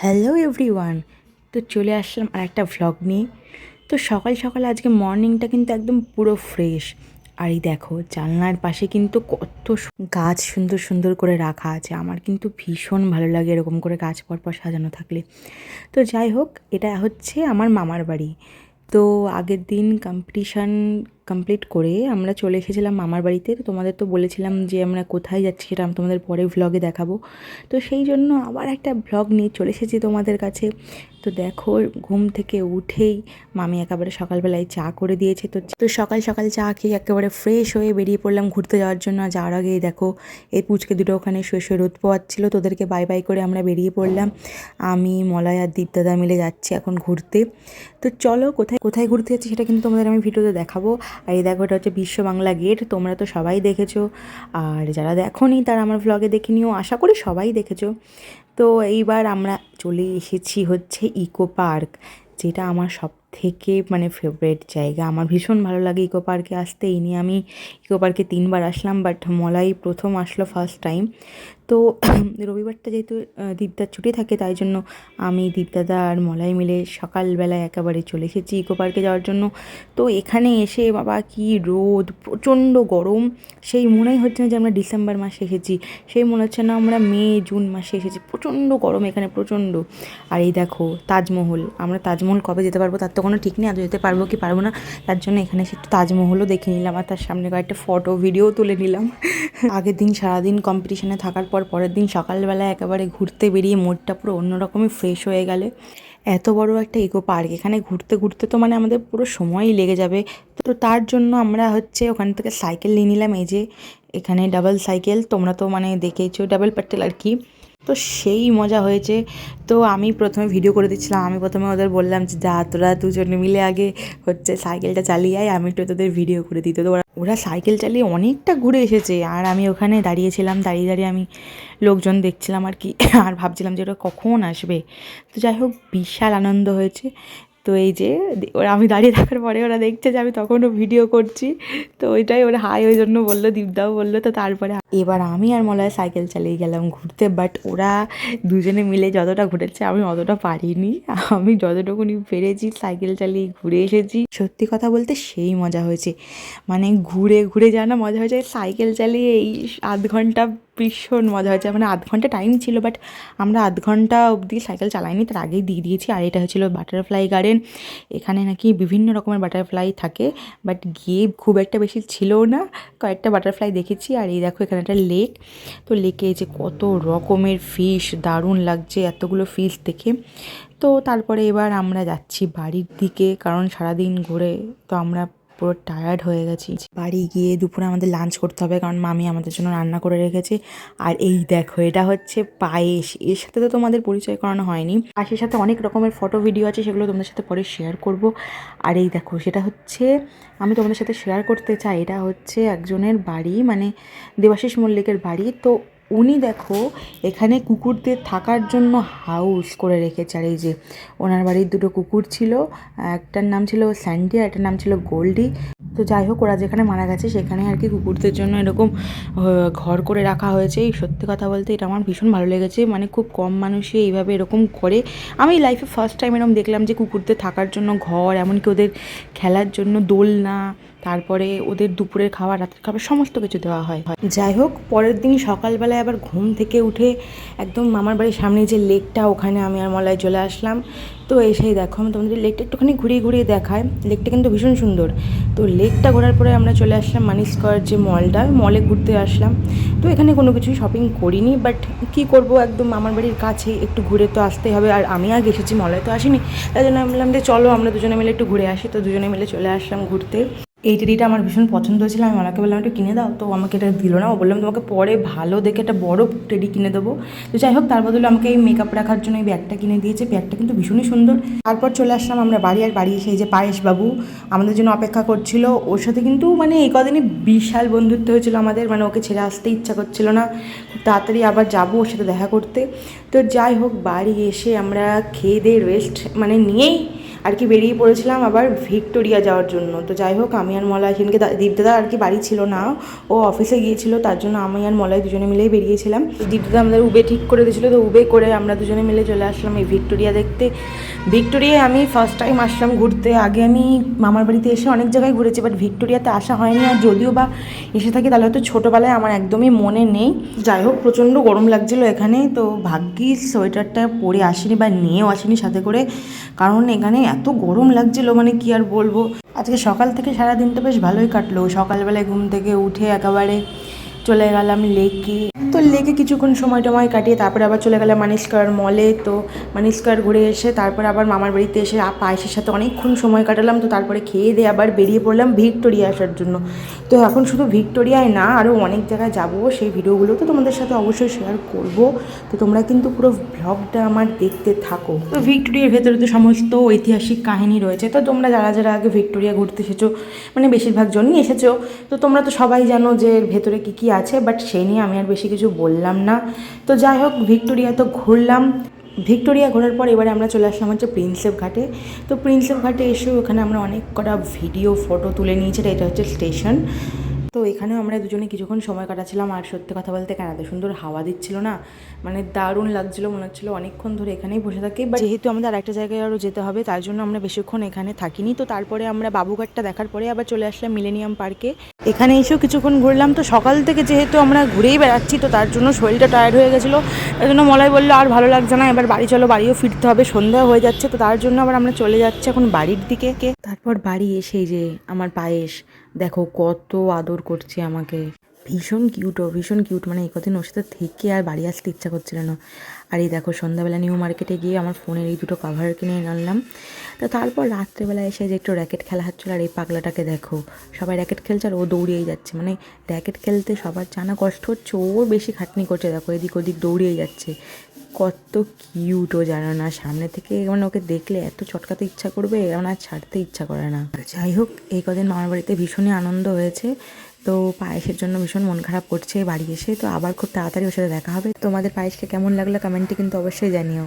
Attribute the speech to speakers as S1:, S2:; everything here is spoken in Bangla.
S1: Hello everyone. তো চলে আসলাম আর একটা ভ্লগ নিয়ে। তো সকাল সকাল আজকে মর্নিংটা কিন্তু একদম পুরো ফ্রেশ। আর এই দেখো জানলার পাশে কিন্তু কত গাছ সুন্দর সুন্দর করে রাখা আছে। আমার কিন্তু ভীষণ ভালো লাগে এরকম করে গাছ পরপর সাজানো থাকলে। তো যাই হোক, এটা হচ্ছে আমার মামার বাড়ি। তো আগের দিন কম্পিটিশান কমপ্লিট করে আমরা চলে এসেছিলাম মামার বাড়িতে। তো তোমাদের তো বলেছিলাম যে আমরা কোথায় যাচ্ছি সেটা আমি তোমাদের পরে ভ্লগে দেখাবো। তো সেই জন্য আবার একটা ভ্লগ নিয়ে চলে এসেছি তোমাদের কাছে। তো দেখো, ঘুম থেকে উঠেই মামি একেবারে সকালবেলায় চা করে দিয়েছে। তো সকাল সকাল চা খেয়ে একেবারে ফ্রেশ হয়ে বেরিয়ে পড়লাম ঘুরতে যাওয়ার জন্য। আর যাওয়ার আগেই দেখো এই পুচকে দুটো ওখানে শুয়ে শুয়ে রোদ পোয়াচ্ছিলো। তোদেরকে বাই বাই করে আমরা বেরিয়ে পড়লাম। আমি মলয় আর দীপদাদা মিলে যাচ্ছি এখন ঘুরতে। তো চলো কোথায় কোথায় ঘুরতে যাচ্ছি সেটা কিন্তু তোমাদের আমি ভিডিওতে দেখাবো। আর এই দেখো, এটা হচ্ছে বিশ্ব বাংলা গেট। তোমরা তো সবাই দেখেছো, আর যারা দেখোনি তারা আমার ভ্লগে দেখে নিও, আশা করি সবাই দেখেছো। তো এইবার আমরা চলে এসেছি হচ্ছে ইকো পার্ক, যেটা আমার সব থেকে মানে ফেভারিট জায়গা। আমার ভীষণ ভালো লাগে ইকো পার্কে আসতে। এই নিয়ে আমি ইকো পার্কে 3বার আসলাম, বাট মলাই প্রথম আসলো ফার্স্ট টাইম। তো রবিবারটা যেহেতু দীপদার ছুটি থাকে, তাই জন্য আমি দীপদাদা আর মলাই মিলে সকালবেলায় একেবারে চলে এসেছি ইকো পার্কে যাওয়ার জন্য। তো এখানে এসে বাবা কি রোদ, প্রচণ্ড গরম। সেই মনেই হচ্ছে না যে আমরা ডিসেম্বর মাসে এসেছি, সেই মনে হচ্ছে না আমরা মে জুন মাসে এসেছি। প্রচণ্ড গরম এখানে, প্রচণ্ড। আর এই দেখো তাজমহল, আমরা তাজমহল কবে যেতে পারবো তার তো কোনো ঠিক নেই, আদৌ যেতে পারবো কি পারবো না। তার জন্য এখানে এসে একটু তাজমহলও দেখে নিলাম, আর তার সামনে কয়েকটা ফটো ভিডিও তুলে নিলাম। আগের দিন সারাদিন কম্পিটিশনে থাকার পর পরের দিন সকালবেলা একেবারে ঘুরতে বেরিয়ে মুডটা পুরো অন্যরকমই ফ্রেশ হয়ে গেলে। এত বড় একটা ইকো পার্ক, এখানে ঘুরতে ঘুরতে তো মানে আমাদের পুরো সময়ই লেগে যাবে। তো তার জন্য আমরা হচ্ছে ওখান থেকে সাইকেল নিয়ে নিলাম। এই যে এখানে ডাবল সাইকেল, তোমরা তো মানে দেখেইছো, ডাবল পেট্টেল আর কি। তো সেই মজা হয়েছে। তো আমি প্রথমে ভিডিও করে দিচ্ছিলাম, আমি প্রথমে ওদের বললাম যে যা তোরা দুজনে মিলে আগে হচ্ছে সাইকেলটা চালিয়ে আয়, আমি একটু তোদের ভিডিও করে দিই। তো ওরা সাইকেল চালিয়ে অনেকটা ঘুরে এসেছে, আর আমি ওখানে দাঁড়িয়েছিলাম, দাঁড়িয়ে দাঁড়িয়ে আমি লোকজন দেখছিলাম আর কি। আর ভাবছিলাম যে ওরা কখন আসবে। তো যাই হোক, বিশাল আনন্দ হয়েছে। তো এই যে ওরা, আমি দাঁড়িয়ে থাকার পরে ওরা দেখছে যে আমি তখনও ভিডিও করছি। তো ওইটাই ওরা হাই ওই জন্য বললো, দীপদাও বললো। তো তারপরে এবার আমি আর মলয় সাইকেল চালিয়ে গেলাম ঘুরতে। বাট ওরা দুজনে মিলে যতটা ঘুরেছে আমি অতটা পারিনি। আমি যতটুকুনি পেরেছি সাইকেল চালিয়ে ঘুরে এসেছি। সত্যি কথা বলতে সেই মজা হয়েছে, মানে ঘুরে ঘুরে যা না মজা হয়েছে, সাইকেল চালিয়ে এই আধ ঘন্টা ভীষণ মজা হয়েছে। মানে আধ ঘন্টা টাইম ছিল, বাট আমরা আধ ঘন্টা অবধি সাইকেল চালাইনি, তার আগেই দিয়ে দিয়েছি। আর এটা হচ্ছিলো বাটারফ্লাই গার্ডেন। এখানে নাকি বিভিন্ন রকমের বাটারফ্লাই থাকে, বাট গিয়ে খুব একটা বেশি ছিলও না, কয়েকটা বাটারফ্লাই দেখেছি। আর এই দেখো এখানে একটা লেক। তো লেকে যে কত রকমের ফিশ, দারুণ লাগছে এতগুলো ফিশ দেখে। তো তারপরে এবার আমরা যাচ্ছি বাড়ির দিকে, কারণ সারাদিন ঘুরে তো আমরা পুরো টায়ার্ড হয়ে গেছি। বাড়ি গিয়ে দুপুরে আমাদের লাঞ্চ করতে হবে, কারণ মামি আমাদের জন্য রান্না করে রেখেছে। আর এই দেখো, এটা হচ্ছে পায়েস। এর সাথে তো তোমাদের পরিচয় করানো হয়নি। পায়েসের সাথে অনেক রকমের ফটো ভিডিও আছে, সেগুলো তোমাদের সাথে পরে শেয়ার করব। আর এই দেখো, সেটা হচ্ছে আমি তোমাদের সাথে শেয়ার করতে চাই, এটা হচ্ছে একজনের বাড়ি, মানে দেবাশিস মল্লিকের বাড়ি। তো উনি দেখো এখানে কুকুরদের থাকার জন্য হাউস করে রেখেছে। আর এই যে ওনার বাড়ির দুটো কুকুর ছিল, একটার নাম ছিল স্যান্ডি আর একটার নাম ছিল গোল্ডি। তো যাই হোক, ওরা যেখানে মারা গেছে সেখানে আর কি কুকুরদের জন্য এরকম ঘর করে রাখা হয়েছে। এই সত্যি কথা বলতে এটা আমার ভীষণ ভালো লেগেছে, মানে খুব কম মানুষই এইভাবে এরকম করে। আমি লাইফে ফার্স্ট টাইম এরকম দেখলাম যে কুকুরদের থাকার জন্য ঘর, এমনকি ওদের খেলার জন্য দোলনা, তারপরে ওদের দুপুরের খাবার, রাতের খাবার সমস্ত কিছু দেওয়া হয়। যাই হোক, পরের দিন সকালবেলায় আবার ঘুম থেকে উঠে একদম মামার বাড়ির সামনে যে লেকটা, ওখানে আমি আর মলয় চলে আসলাম। তো এসেই দেখো, আমি তোমাদের লেকটা একটুখানি ঘুরিয়ে ঘুরিয়ে দেখায়। লেকটা কিন্তু ভীষণ সুন্দর। তো লেকটা ঘোরার পরে আমরা চলে আসলাম মানি স্কোয়ার যে মলটা, মলে ঘুরতে আসলাম। তো এখানে কোনো কিছুই শপিং করিনি, বাট কী করবো, একদম মামার বাড়ির কাছে একটু ঘুরে তো আসতেই হবে। আর আমি আগে এসেছি, মলয় তো আসিনি, তাই জন্য আমি বললাম যে চলো আমরা দুজনে মিলে একটু ঘুরে আসি। তো দুজনে মিলে চলে আসলাম ঘুরতে। এই টেডিটা আমার ভীষণ পছন্দ হয়েছিল, আমি ওনাকে বললাম একটু কিনে দাও, তো আমাকে এটা দিল না। ও বললাম তোমাকে পরে ভালো দেখে একটা বড় টেডি কিনে দেবো। তো যাই হোক, তার বদলে আমাকে এই মেকআপ রাখার জন্য এই ব্যাগটা কিনে দিয়েছে। ব্যাগটা কিন্তু ভীষণই সুন্দর। তারপর চলে আসলাম আমরা বাড়ি। আর বাড়ি এসে এই যে পায়েস বাবু আমাদের জন্য অপেক্ষা করছিল। ওর সাথে কিন্তু মানে এই কদিনই বিশাল বন্ধুত্ব হয়েছিল আমাদের, মানে ওকে ছেড়ে আসতে ইচ্ছা করছিল না, খুব তাড়াতাড়ি আবার যাবো ওর সাথে দেখা করতে। তো যাই হোক, বাড়ি এসে আমরা খেয়ে দিয়ে রেস্ট মানে নিয়েই আর কি বেরিয়ে পড়েছিলাম আবার ভিক্টোরিয়া যাওয়ার জন্য। তো যাই হোক, আমি আর মলয় সেদিনকে দীপদাদা আর কি বাড়ি ছিল না, ও অফিসে গিয়েছিল, তার জন্য আমি আর মলয় দুজনে মিলেই বেরিয়েছিলাম। দীপদাদা আমাদের উবে ঠিক করে দিয়েছিলো, তো উবে করে আমরা দুজনে মিলে চলে আসলাম এই ভিক্টোরিয়া দেখতে। ভিক্টোরিয়ায় আমি ফার্স্ট টাইম আসলাম ঘুরতে। আগে আমি মামার বাড়িতে এসে অনেক জায়গায় ঘুরেছি, বাট ভিক্টোরিয়াতে আসা হয়নি। আর যদিও বা এসে থাকি তাহলে হয়তো ছোটোবেলায় আমার একদমই মনে নেই। যাই হোক, প্রচণ্ড গরম লাগছিলো এখানে, তো ভাগ্যিস সোয়েটারটা পরে আসিনি বা নিয়েও আসিনি সাথে করে, কারণ এখানে এত গরম লাগছিলো মানে কি আর বলবো। আজকে সকাল থেকে সারাদিন তো বেশ ভালোই কাটলো। সকালবেলায় ঘুম থেকে উঠে একেবারে চলে গেলাম লেকে। তো লেকে কিছুক্ষণ সময় টময় কাটিয়ে তারপরে আবার চলে গেলাম মানিস্কার মলে। তো মানিস্কার ঘুরে এসে তারপরে আবার মামার বাড়িতে এসে পায়েসের সাথে অনেকক্ষণ সময় কাটালাম। তো তারপরে খেয়ে দিয়ে আবার বেরিয়ে পড়লাম ভিক্টোরিয়া আসার জন্য। তো এখন শুধু ভিক্টোরিয়ায় না, আরও অনেক জায়গায় যাবো, সেই ভিডিওগুলো তো তোমাদের সাথে অবশ্যই শেয়ার করব। তো তোমরা কিন্তু পুরো ভ্লগটা আমার দেখতে থাকো। তো ভিক্টোরিয়ার ভেতরে তো সমস্ত ঐতিহাসিক কাহিনী রয়েছে। তো তোমরা যারা যারা আগে ভিক্টোরিয়া ঘুরতে এসেছো, মানে বেশিরভাগ জনই এসেছো, তো তোমরা তো সবাই জানো যে এর ভেতরে কী কী আছে, বাট সেই নিয়ে আমি আর বেশি কিছু বললাম না। তো যাই হোক, ভিক্টোরিয়া তো ঘুরলাম। ভিক্টোরিয়া ঘোরার পর এবারে আমরা চলে আসলাম হচ্ছে প্রিন্সেপ ঘাটে। তো প্রিন্সেপ ঘাটে এসেও ওখানে আমরা অনেক কটা ভিডিও ফটো তুলে নিয়েছি। এটা হচ্ছে স্টেশন। তো এখানেও আমরা দুজনে কিছুক্ষণ সময় কাটাচ্ছিলাম। আর সত্যি কথা বলতে কেন এত সুন্দর হাওয়া দিচ্ছিল না, মানে দারুণ লাগছিলো, মনে হচ্ছিলো অনেকক্ষণ ধরে এখানেই বসে থাকি। বাট যেহেতু আমাদের আরেকটা জায়গায় আরও যেতে হবে, তার জন্য আমরা বেশিক্ষণ এখানে থাকিনি। তো তারপরে আমরা বাবুঘাটটা দেখার পরে আবার চলে আসলাম মিলেনিয়াম পার্কে। এখানে এসেও কিছুক্ষণ ঘুরলাম। তো সকাল থেকে যেহেতু আমরা ঘুরেই বেড়াচ্ছি, তো তার জন্য শরীরটা টায়ার্ড হয়ে গেছিলো। তার জন্য মলয় বললো আর ভালো লাগছে না, এবার বাড়ি চলো, বাড়িও ফিরতে হবে, সন্ধ্যা হয়ে যাচ্ছে। তো তার জন্য আবার আমরা চলে যাচ্ছি এখন বাড়ির দিকে। তারপর বাড়ি এসেই যে আমার পায়েস দেখো কত আদর করছে আমাকে, ভীষণ কিউট। মানে এই কদিন ওর সাথে থেকে আর বাড়ি আসতে ইচ্ছা করছিল না। আর এই দেখো সন্ধ্যাবেলা নিউ মার্কেটে গিয়ে আমার ফোনের এই দুটো কভার কিনে আনলাম। তো তারপর রাত্রেবেলা এসে যে একটু র্যাকেট খেলা হচ্ছিলো। আর এই পাগলাটাকে দেখো, সবাই র্যাকেট খেলছে আর ও দৌড়িয়েই যাচ্ছে। মানে র্যাকেট খেলতে সবার জানা কষ্ট হচ্ছে, ওর বেশি খাটনি করছে। দেখো এদিক ওদিক দৌড়িয়ে যাচ্ছে, কত কিউট ও জানো না। সামনে থেকে মানে ওকে দেখলে এত চটকাতে ইচ্ছা করবে, এমন আর ছাড়তে ইচ্ছা করে না। যাই হোক, এই কদিন মামার বাড়িতে ভীষণই আনন্দ হয়েছে। তো পায়েসের জন্য ভীষণ মন খারাপ করছে বাড়ি এসে। তো আবার খুব তাড়াতাড়ি ওর সাথে দেখা হবে। তোমাদের পায়েসকে কেমন লাগলো কমেন্টে কিন্তু অবশ্যই জানিও।